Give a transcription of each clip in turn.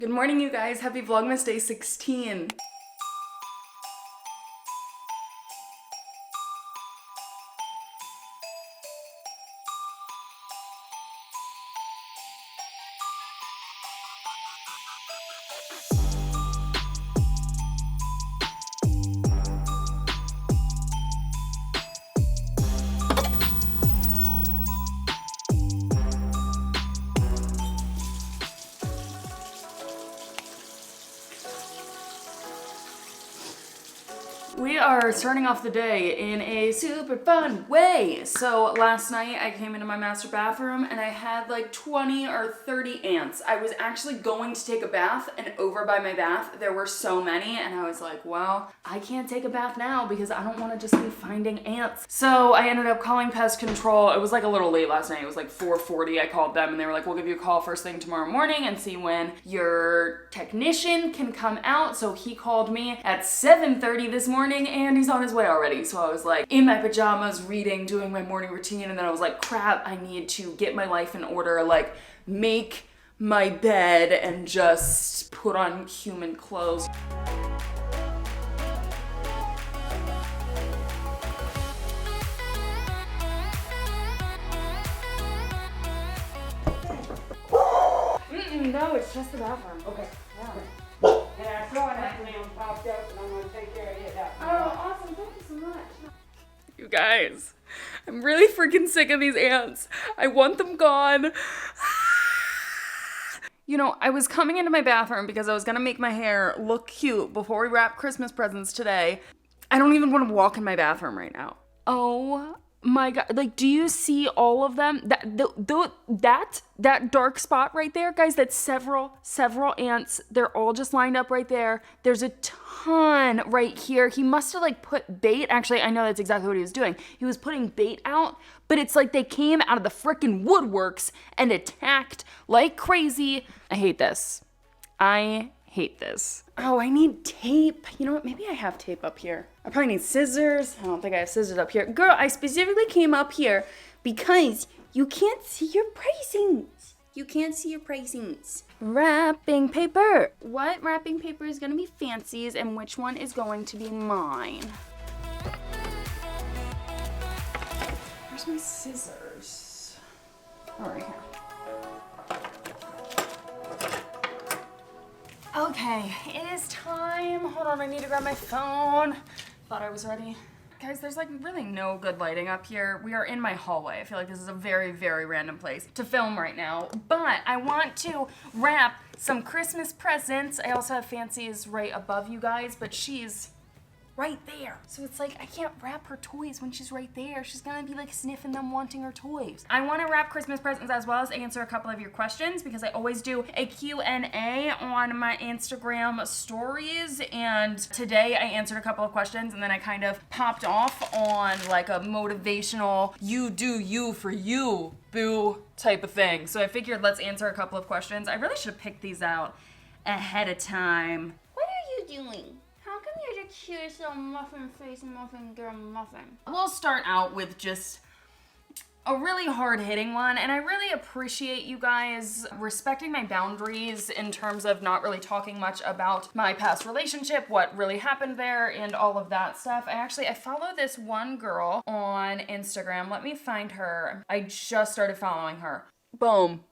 Good morning, you guys. Happy Vlogmas Day 16. We are starting off the day in a super fun way. So last night I came into my master bathroom and I had like 20 or 30 ants. I was actually going to take a bath, and over by my bath there were so many, and I was like, well, I can't take a bath now because I don't want to just be finding ants. So I ended up calling pest control. It was like a little late last night. It was like 4:40. I called them and they were like, we'll give you a call first thing tomorrow morning and see when your technician can come out. So he called me at 7:30 this morning and he's on his way already. So I was like in my pajamas reading, doing my morning routine, and then I was like, crap, I need to get my life in order, like make my bed and just put on human clothes. No, it's just the bathroom. Okay. Yeah, I saw that lamb popped up, and I'm going to take care of it after. Oh, awesome. Thank you so much. You guys, I'm really freaking sick of these ants. I want them gone. You know, I was coming into my bathroom because I was gonna make my hair look cute before we wrap Christmas presents today. I don't even want to walk in my bathroom right now. Oh my God, like, do you see all of them? That dark spot right there, guys, that's several ants. They're all just lined up right there. There's a ton right here. He must have like put bait. Actually, I know that's exactly what he was doing. He was putting bait out, but it's like they came out of the frickin' woodworks and attacked like crazy. I hate this. I hate this. Oh, I need tape. You know what? Maybe I have tape up here. I probably need scissors. I don't think I have scissors up here. Girl, I specifically came up here because you can't see your pricings. You can't see your pricings. Wrapping paper. What wrapping paper is going to be Fancy's and which one is going to be mine? Where's my scissors? Oh, right here. Okay, it is time. Hold on, I need to grab my phone. Thought I was ready. Guys, there's like really no good lighting up here. We are in my hallway. I feel like this is a very, very random place to film right now. But I want to wrap some Christmas presents. I also have Fancy's right above you guys, but she's right there. So it's like, I can't wrap her toys when she's right there. She's gonna be like sniffing them, wanting her toys. I wanna wrap Christmas presents as well as answer a couple of your questions because I always do a Q&A on my Instagram stories. And today I answered a couple of questions and then I kind of popped off on like a motivational, you do you for you, boo type of thing. So I figured let's answer a couple of questions. I really should have picked these out ahead of time. What are you doing? How come you're the cutest little muffin face muffin girl muffin? We'll start out with just a really hard-hitting one, and I really appreciate you guys respecting my boundaries in terms of not really talking much about my past relationship, what really happened there, and all of that stuff. I follow this one girl on Instagram. Let me find her. I just started following her. Boom.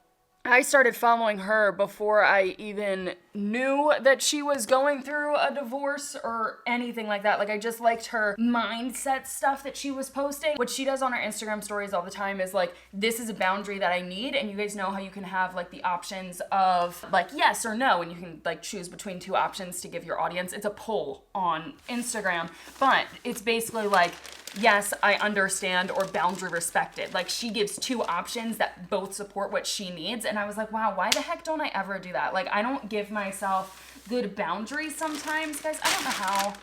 I started following her before I even knew that she was going through a divorce or anything like that. Like, I just liked her mindset stuff that she was posting. What she does on her Instagram stories all the time is like, this is a boundary that I need, and you guys know how you can have like the options of like yes or no, and you can like choose between two options to give your audience. It's a poll on Instagram, but it's basically like, yes, I understand, or boundary respected. Like, she gives two options that both support what she needs. And I was like, wow, why the heck don't I ever do that? Like, I don't give myself good boundaries sometimes, guys. I don't know how.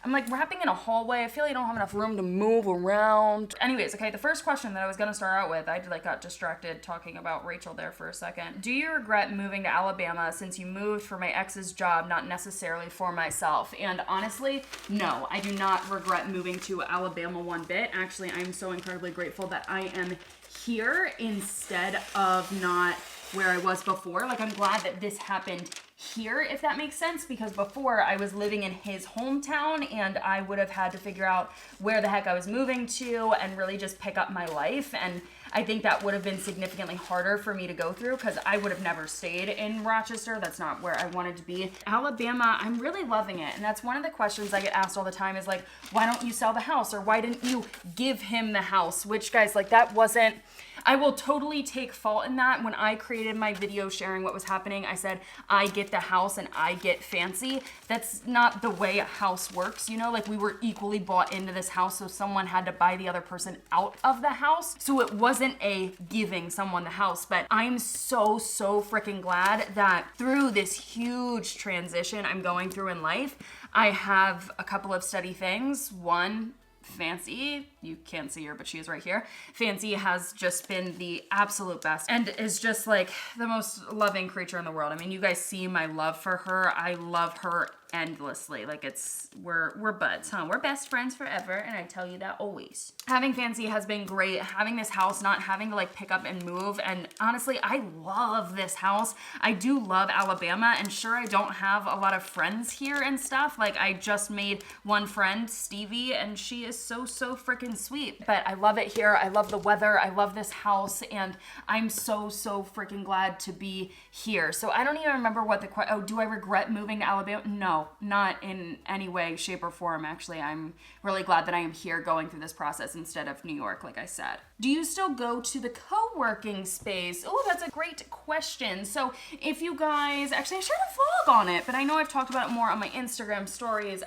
I'm like wrapping in a hallway. I feel like I don't have enough room to move around. Anyways, okay, the first question that I was gonna start out with, I like got distracted talking about Rachel there for a second. Do you regret moving to Alabama since you moved for my ex's job, not necessarily for myself? And honestly, no, I do not regret moving to Alabama one bit. Actually, I'm so incredibly grateful that I am here instead of not where I was before. Like, I'm glad that this happened here, if that makes sense, because before I was living in his hometown and I would have had to figure out where the heck I was moving to and really just pick up my life. And I think that would have been significantly harder for me to go through because I would have never stayed in Rochester. That's not where I wanted to be. Alabama, I'm really loving it. And that's one of the questions I get asked all the time is like, why don't you sell the house? Or why didn't you give him the house? Which, guys, like, that wasn't, I will totally take fault in that. When I created my video sharing what was happening, I said, I get the house and I get fancy. That's not the way a house works, you know? Like, we were equally bought into this house, so someone had to buy the other person out of the house. So it wasn't a giving someone the house, but I'm so freaking glad that through this huge transition I'm going through in life, I have a couple of steady things. One, Fancy, you can't see her, but she is right here. Fancy has just been the absolute best and is just like the most loving creature in the world. I mean, you guys see my love for her. I love her endlessly. Like, it's, we're buds, huh? We're best friends forever, and I tell you that always. Having Fancy has been great. Having this house, not having to like pick up and move, and honestly, I love this house. I do love Alabama, and sure, I don't have a lot of friends here and stuff. Like, I just made one friend, Stevie, and she is so freaking sweet. But I love it here. I love the weather. I love this house, and I'm so freaking glad to be here. So I don't even remember what the oh, do I regret moving to Alabama? No, not in any way, shape, or form. Actually, I'm really glad that I am here going through this process instead of New York, like I said. Do you still go to the co-working space? Oh, that's a great question. So if you guys, actually I shared a vlog on it, but I know I've talked about it more on my Instagram stories.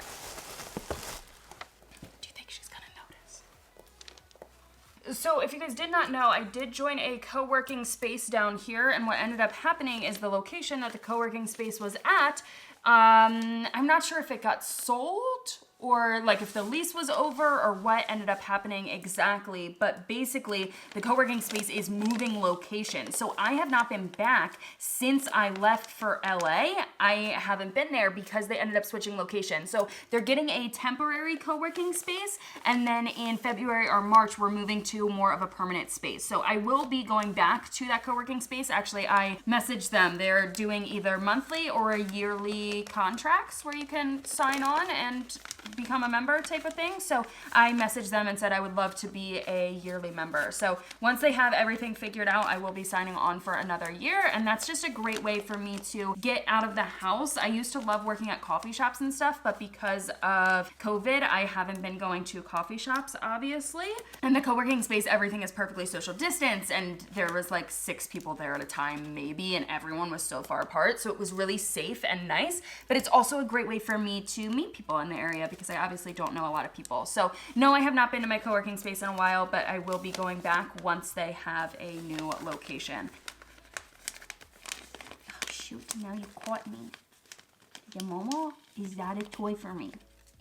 So if you guys did not know, I did join a co-working space down here, and what ended up happening is the location that the co-working space was at, I'm not sure if it got sold or like if the lease was over or what ended up happening exactly, but basically the co-working space is moving location. So I have not been back since I left for LA. I haven't been there because they ended up switching location. So they're getting a temporary co-working space, and then in February or March, we're moving to more of a permanent space. So I will be going back to that co-working space. Actually, I messaged them. They're doing either monthly or a yearly contracts where you can sign on and become a member type of thing. So I messaged them and said I would love to be a yearly member. So once they have everything figured out, I will be signing on for another year. And that's just a great way for me to get out of the house. I used to love working at coffee shops and stuff, but because of COVID, I haven't been going to coffee shops, obviously. And the co-working space, everything is perfectly social distance, and there was like 6 people there at a time, maybe, and everyone was so far apart. So it was really safe and nice, but it's also a great way for me to meet people in the area because I obviously don't know a lot of people. So no, I have not been to my co-working space in a while, but I will be going back once they have a new location. Oh shoot, now you caught me. Yeah, Momo, is that a toy for me?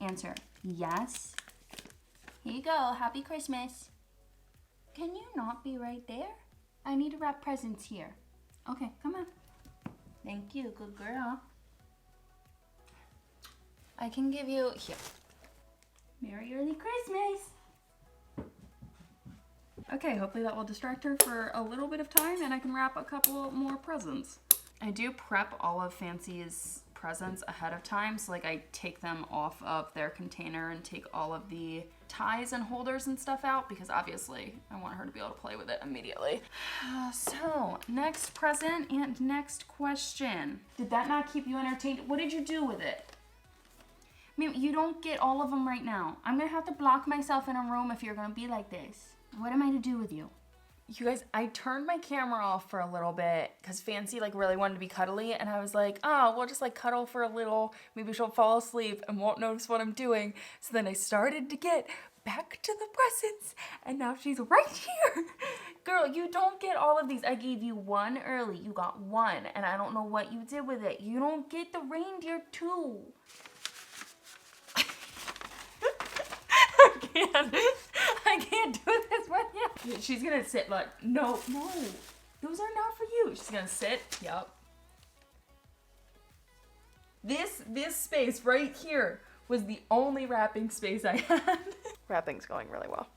Answer, yes. Here you go, happy Christmas. Can you not be right there? I need to wrap presents here. Okay, come on. Thank you, good girl. I can give you, here. Merry early Christmas. Okay, hopefully that will distract her for a little bit of time and I can wrap a couple more presents. I do prep all of Fancy's presents ahead of time, so like I take them off of their container and take all of the ties and holders and stuff out because obviously I want her to be able to play with it immediately. So next present and next question. Did that not keep you entertained? What did you do with it? I mean, you don't get all of them right now. I'm gonna have to block myself in a room if you're gonna be like this. What am I to do with you? You guys, I turned my camera off for a little bit because Fancy like really wanted to be cuddly, and I was like, oh, we'll just like cuddle for a little. Maybe she'll fall asleep and won't notice what I'm doing. So then I started to get back to the presents, and now she's right here. Girl, you don't get all of these. I gave you one early. You got one, and I don't know what you did with it. You don't get the reindeer too. I can't do this with you. She's gonna sit like, no, those are not for you. She's gonna sit, yup. This space right here was the only wrapping space I had. Wrapping's going really well.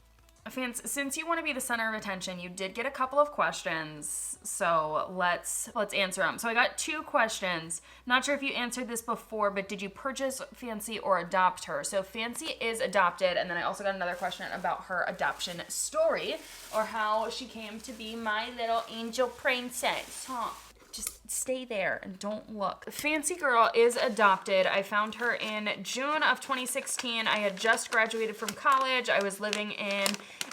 Since you want to be the center of attention, you did get a couple of questions, so let's answer them. So I got 2 questions. Not sure if you answered this before, but did you purchase Fancy or adopt her? So Fancy is adopted, and then I also got another question about her adoption story, or how she came to be my little angel princess. Huh? Just stay there and don't look. Fancy girl is adopted. I found her in June of 2016. I had just graduated from college. I was living in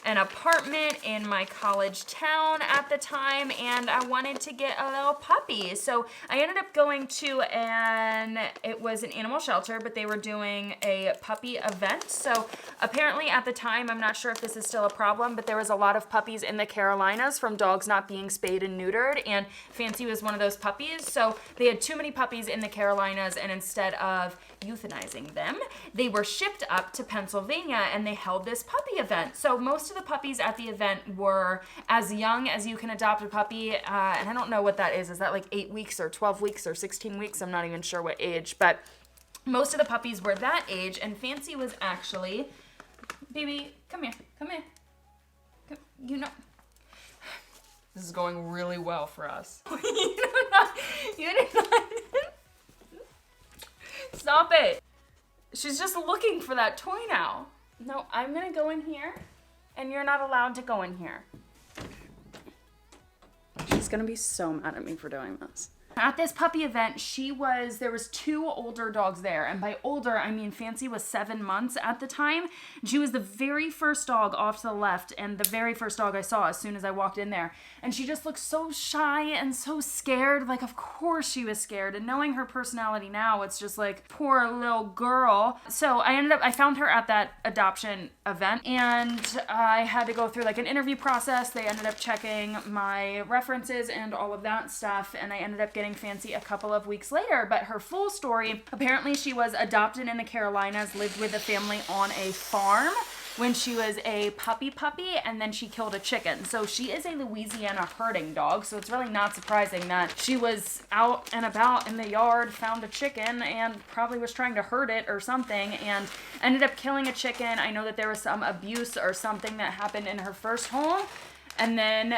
an apartment in my college town at the time, and I wanted to get a little puppy. So I ended up going to it was an animal shelter, but they were doing a puppy event. So apparently at the time, I'm not sure if this is still a problem, but there was a lot of puppies in the Carolinas from dogs not being spayed and neutered, and Fancy was one of those puppies. So they had too many puppies in the Carolinas, and instead of euthanizing them, they were shipped up to Pennsylvania, and they held this puppy event. So most of the puppies at the event were as young as you can adopt a puppy, and I don't know what that is. Is that like 8 weeks or 12 weeks or 16 weeks? I'm not even sure what age, but most of the puppies were that age, and Fancy was actually, baby, come here, you know, this is going really well for us. you did not. Stop it. She's just looking for that toy now. No, I'm gonna go in here, and you're not allowed to go in here. She's gonna be so mad at me for doing this. At this puppy event, there was 2 older dogs there, and by older, I mean Fancy was 7 months at the time. She was the very first dog off to the left, and the very first dog I saw as soon as I walked in there. And she just looked so shy and so scared. Like, of course she was scared, and knowing her personality now, it's just like, poor little girl. So I found her at that adoption event, and I had to go through like an interview process. They ended up checking my references and all of that stuff, and I ended up getting Fancy a couple of weeks later. But her full story, apparently she was adopted in the Carolinas, lived with a family on a farm when she was a puppy, and then she killed a chicken. So she is a Louisiana herding dog, so it's really not surprising that she was out and about in the yard, found a chicken, and probably was trying to herd it or something, and ended up killing a chicken. I know that there was some abuse or something that happened in her first home, and then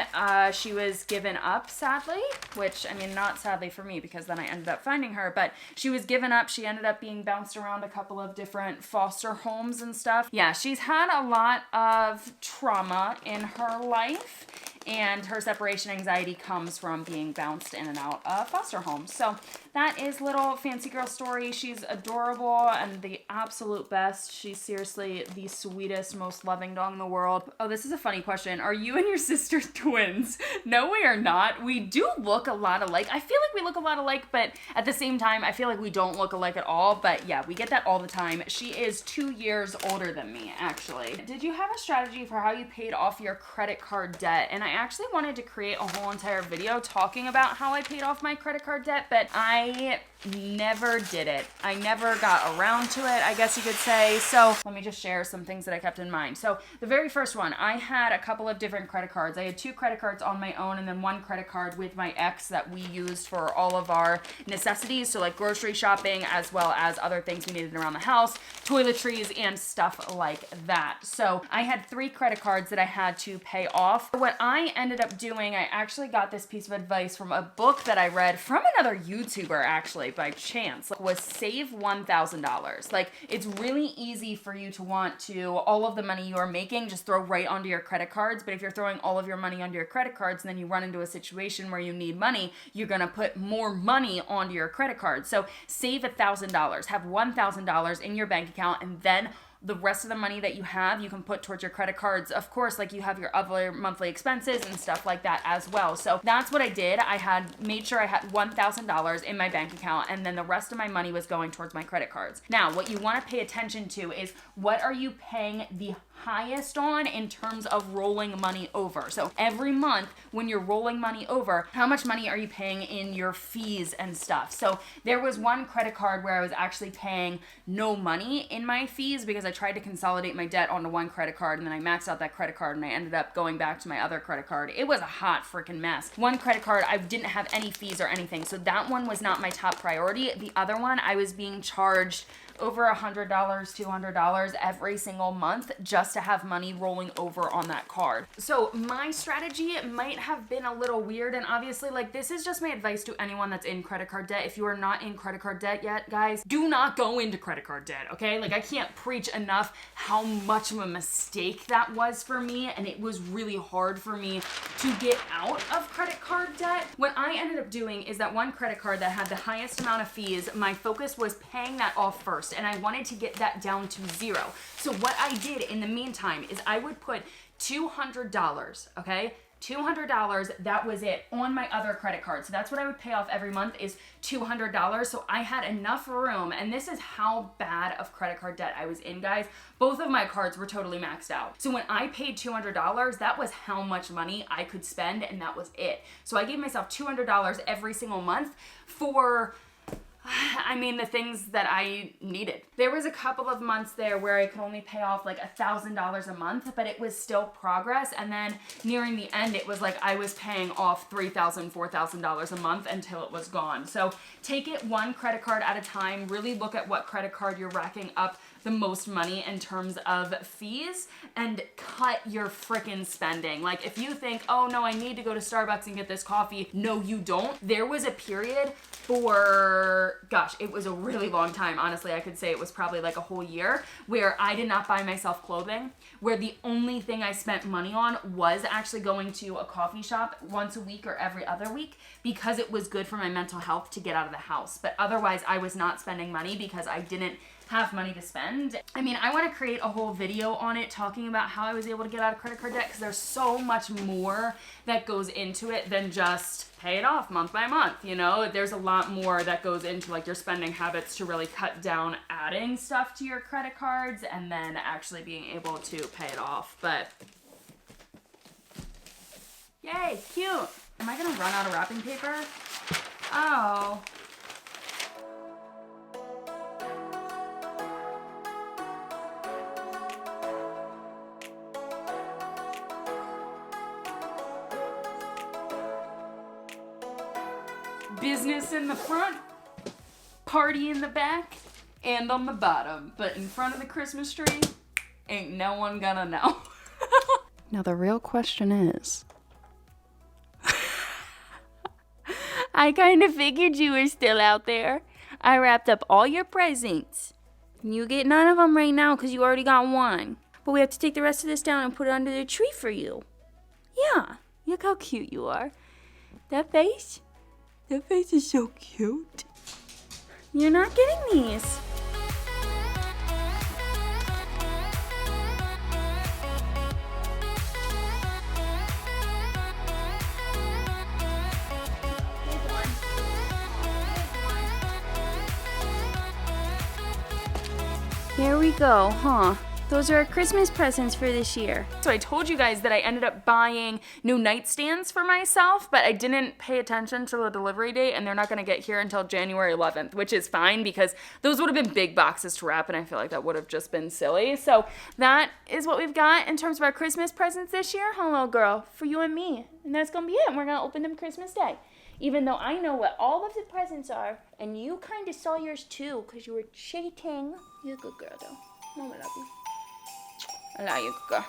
she was given up, sadly, which, I mean, not sadly for me, because then I ended up finding her, but she was given up. She ended up being bounced around a couple of different foster homes and stuff. Yeah, she's had a lot of trauma in her life, and her separation anxiety comes from being bounced in and out of foster homes. So that is little Fancy Girl story. She's adorable and the absolute best. She's seriously the sweetest, most loving dog in the world. Oh, this is a funny question. Are you and your sister twins? No, we are not. We do look a lot alike. I feel like we look a lot alike, but at the same time, I feel like we don't look alike at all. But yeah, we get that all the time. She is 2 years older than me, actually. Did you have a strategy for how you paid off your credit card debt? And I actually wanted to create a whole entire video talking about how I paid off my credit card debt, but I never did it. I never got around to it, I guess you could say. So let me just share some things that I kept in mind. So the very first one, I had a couple of different credit cards. I had 2 credit cards on my own, and then 1 credit card with my ex that we used for all of our necessities. So like grocery shopping, as well as other things we needed around the house, toiletries and stuff like that. So I had 3 credit cards that I had to pay off. What I ended up doing, I actually got this piece of advice from a book that I read from another YouTuber, actually, by chance, was save $1,000. Like, it's really easy for you to want to, all of the money you are making, just throw right onto your credit cards. But if you're throwing all of your money onto your credit cards and then you run into a situation where you need money, you're gonna put more money onto your credit card. So save $1,000, have $1,000 in your bank account, and then the rest of the money that you have, you can put towards your credit cards. Of course, like, you have your other monthly expenses and stuff like that as well. So that's what I did. I had made sure I had $1,000 in my bank account, and then the rest of my money was going towards my credit cards. Now, what you want to pay attention to is, what are you paying the highest on in terms of rolling money over? So every month when you're rolling money over, how much money are you paying in your fees and stuff? So there was one credit card where I was actually paying no money in my fees, because I tried to consolidate my debt onto one credit card, and then I maxed out that credit card and I ended up going back to my other credit card. It was a hot freaking mess. One credit card, I didn't have any fees or anything, so that one was not my top priority. The other one, I was being charged over $100, $200 every single month just just to have money rolling over on that card. So my strategy might have been a little weird, and obviously, like, this is just my advice to anyone that's in credit card debt. If you are not in credit card debt yet, guys, do not go into credit card debt, okay? Like, I can't preach enough how much of a mistake that was for me, and it was really hard for me to get out of credit card debt. What I ended up doing is that one credit card that had the highest amount of fees, my focus was paying that off first, and I wanted to get that down to zero. So what I did in the meantime is I would put $200, okay? $200, that was it, on my other credit card. So that's what I would pay off every month, is $200. So I had enough room, and this is how bad of credit card debt I was in, guys. Both of my cards were totally maxed out. So when I paid $200, that was how much money I could spend, and that was it. So I gave myself $200 every single month for, I mean, the things that I needed. There was a couple of months there where I could only pay off like $1,000 a month, but it was still progress. And then nearing the end, it was like I was paying off $3,000, $4,000 a month until it was gone. So take it one credit card at a time. Really look at what credit card you're racking up the most money in terms of fees, and cut your frickin' spending. Like, if you think, oh no, I need to go to Starbucks and get this coffee. No, you don't. There was a period for, gosh, it was a really long time. Honestly, I could say it was probably like a whole year where I did not buy myself clothing, where the only thing I spent money on was actually going to a coffee shop once a week or every other week, because it was good for my mental health to get out of the house. But otherwise, I was not spending money because I didn't have money to spend. I mean, I want to create a whole video on it talking about how I was able to get out of credit card debt, because there's so much more that goes into it than just pay it off month by month, you know? There's a lot more that goes into like your spending habits to really cut down adding stuff to your credit cards and then actually being able to pay it off. But yay, cute. Am I gonna run out of wrapping paper? Oh. Business in the front, party in the back, and on the bottom. But in front of the Christmas tree, ain't no one gonna know. Now the real question is, I kind of figured you were still out there. I wrapped up all your presents. You get none of them right now because you already got one. But we have to take the rest of this down and put it under the tree for you. Yeah, look how cute you are. That face? That face is so cute. You're not getting these. Here we go, huh? Those are our Christmas presents for this year. so I told you guys that I ended up buying new nightstands for myself, but I didn't pay attention to the delivery date, and they're not gonna get here until January 11th, which is fine because those would have been big boxes to wrap, and I feel like that would have just been silly. So that is what we've got in terms of our Christmas presents this year, huh, little girl? For you and me. And that's gonna be it. We're gonna open them Christmas Day. Even though I know what all of the presents are, and you kind of saw yours too, because you were cheating. You're a good girl, though. Mama love you. I love you, girl.